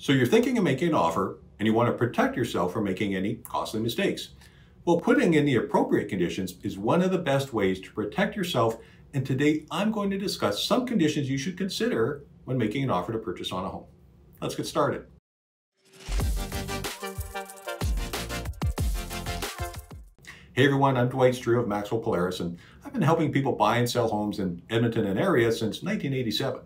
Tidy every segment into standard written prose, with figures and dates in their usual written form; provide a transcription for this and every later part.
So you're thinking of making an offer and you want to protect yourself from making any costly mistakes. Well, putting in the appropriate conditions is one of the best ways to protect yourself. And today I'm going to discuss some conditions you should consider when making an offer to purchase on a home. Let's get started. Hey everyone, I'm Dwight Streu of MaxWell Polaris, and I've been helping people buy and sell homes in Edmonton and area since 1987.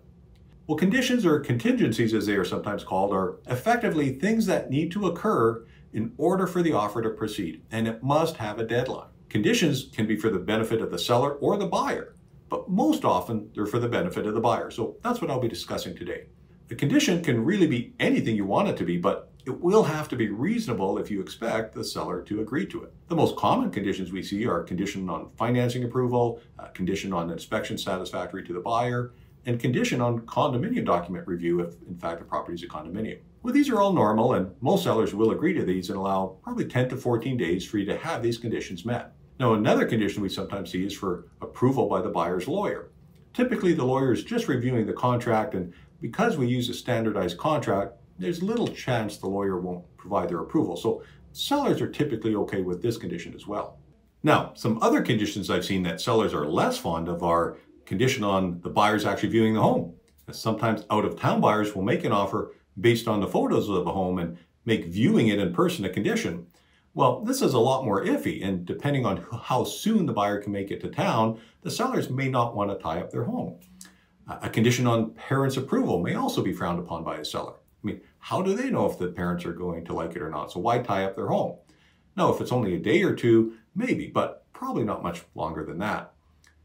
Well, conditions, or contingencies as they are sometimes called, are effectively things that need to occur in order for the offer to proceed, and it must have a deadline. Conditions can be for the benefit of the seller or the buyer, but most often they're for the benefit of the buyer. So that's what I'll be discussing today. The condition can really be anything you want it to be, but it will have to be reasonable if you expect the seller to agree to it. The most common conditions we see are condition on financing approval, condition on inspection satisfactory to the buyer, and condition on condominium document review if in fact the property is a condominium. Well, these are all normal, and most sellers will agree to these and allow probably 10 to 14 days for you to have these conditions met. Now, another condition we sometimes see is for approval by the buyer's lawyer. Typically, the lawyer is just reviewing the contract, and because we use a standardized contract, there's little chance the lawyer won't provide their approval. So sellers are typically okay with this condition as well. Now, some other conditions I've seen that sellers are less fond of are condition on the buyers actually viewing the home. Sometimes out-of-town buyers will make an offer based on the photos of the home and make viewing it in person a condition. Well, this is a lot more iffy, and depending on how soon the buyer can make it to town, the sellers may not want to tie up their home. A condition on parents' approval may also be frowned upon by a seller. I mean, how do they know if the parents are going to like it or not? So why tie up their home? Now, if it's only a day or two, maybe, but probably not much longer than that.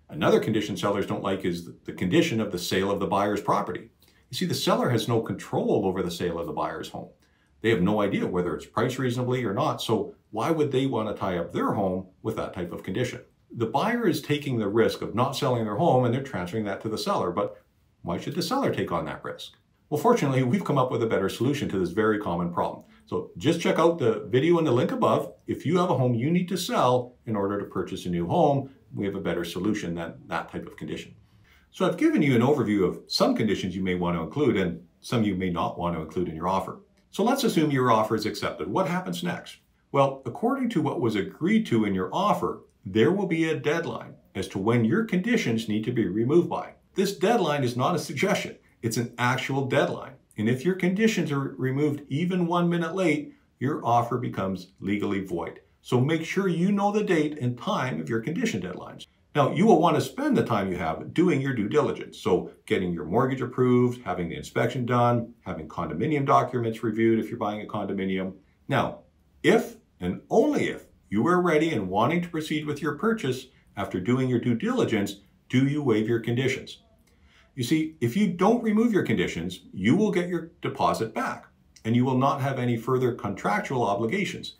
Another condition sellers don't like is the condition of the sale of the buyer's property. You see, the seller has no control over the sale of the buyer's home. They have no idea whether it's priced reasonably or not, so why would they want to tie up their home with that type of condition? The buyer is taking the risk of not selling their home and they're transferring that to the seller, but why should the seller take on that risk? Well, fortunately, we've come up with a better solution to this very common problem. So just check out the video in the link above. If you have a home you need to sell in order to purchase a new home, we have a better solution than that type of condition. So I've given you an overview of some conditions you may want to include and some you may not want to include in your offer. So let's assume your offer is accepted. What happens next? Well, according to what was agreed to in your offer, there will be a deadline as to when your conditions need to be removed by. This deadline is not a suggestion. It's an actual deadline. And if your conditions are removed even 1 minute late, your offer becomes legally void. So make sure you know the date and time of your condition deadlines. Now, you will want to spend the time you have doing your due diligence. So getting your mortgage approved, having the inspection done, having condominium documents reviewed if you're buying a condominium. Now, if and only if you are ready and wanting to proceed with your purchase after doing your due diligence, do you waive your conditions? You see, if you don't remove your conditions, you will get your deposit back and you will not have any further contractual obligations.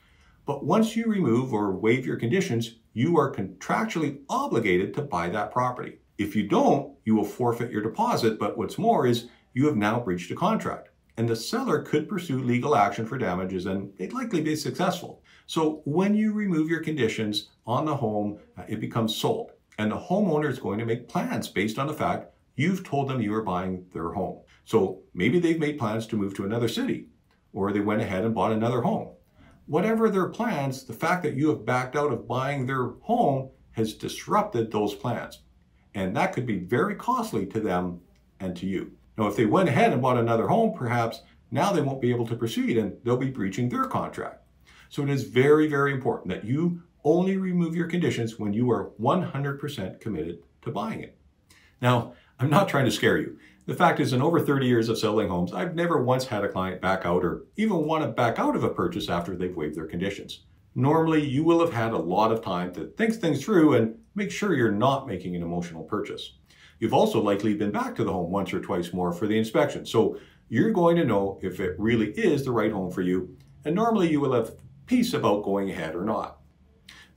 But once you remove or waive your conditions, you are contractually obligated to buy that property. If you don't, you will forfeit your deposit, but what's more is you have now breached a contract. And the seller could pursue legal action for damages and they'd likely be successful. So when you remove your conditions on the home, it becomes sold. And the homeowner is going to make plans based on the fact you've told them you are buying their home. So maybe they've made plans to move to another city, or they went ahead and bought another home. Whatever their plans, the fact that you have backed out of buying their home has disrupted those plans. And that could be very costly to them and to you. Now, if they went ahead and bought another home, perhaps now they won't be able to proceed and they'll be breaching their contract. So it is very, very important that you only remove your conditions when you are 100% committed to buying it. Now, I'm not trying to scare you. The fact is, in over 30 years of selling homes, I've never once had a client back out or even want to back out of a purchase after they've waived their conditions. Normally, you will have had a lot of time to think things through and make sure you're not making an emotional purchase. You've also likely been back to the home once or twice more for the inspection, so you're going to know if it really is the right home for you, and normally you will have peace about going ahead or not.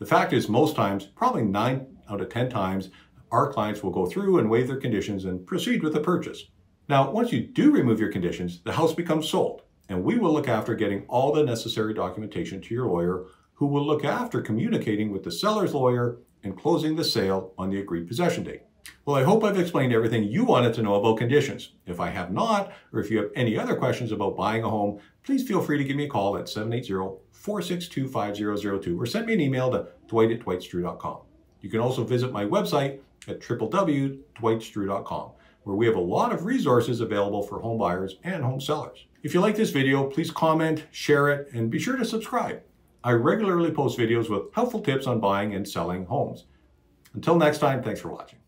The fact is, most times, probably 9 out of 10 times, our clients will go through and waive their conditions and proceed with the purchase. Now, once you do remove your conditions, the house becomes sold, and we will look after getting all the necessary documentation to your lawyer, who will look after communicating with the seller's lawyer and closing the sale on the agreed possession date. Well, I hope I've explained everything you wanted to know about conditions. If I have not, or if you have any other questions about buying a home, please feel free to give me a call at 780-462-5002 or send me an email to dwight@dwightstreu.com. You can also visit my website at www.dwightstreu.com, where we have a lot of resources available for home buyers and home sellers. If you like this video, please comment, share it, and be sure to subscribe. I regularly post videos with helpful tips on buying and selling homes. Until next time, thanks for watching.